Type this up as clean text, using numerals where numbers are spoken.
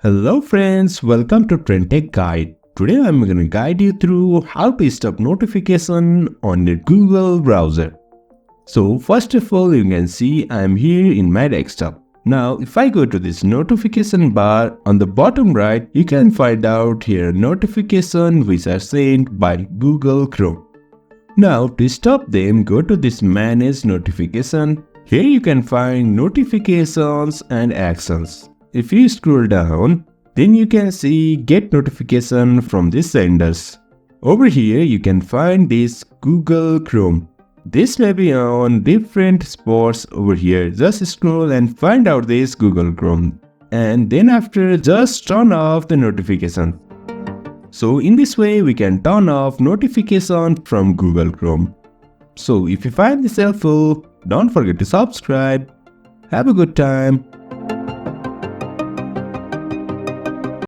Hello friends, welcome to TrendTech Guide. Today I'm going to guide you through how to stop notification on your Google browser. So first of all, you can see I'm here in my desktop. Now if I go to this notification bar on the bottom right, you can find out here notifications which are sent by Google Chrome. Now to stop them, go to this manage notification. Here you can find notifications and actions. If you scroll down, then you can see get notification from the senders. Over here you can find this Google Chrome. This may be on different spots over here. Just scroll and find out this Google Chrome. And then after, just turn off the notification. So in this way we can turn off notification from Google Chrome. So if you find this helpful, don't forget to subscribe. Have a good time.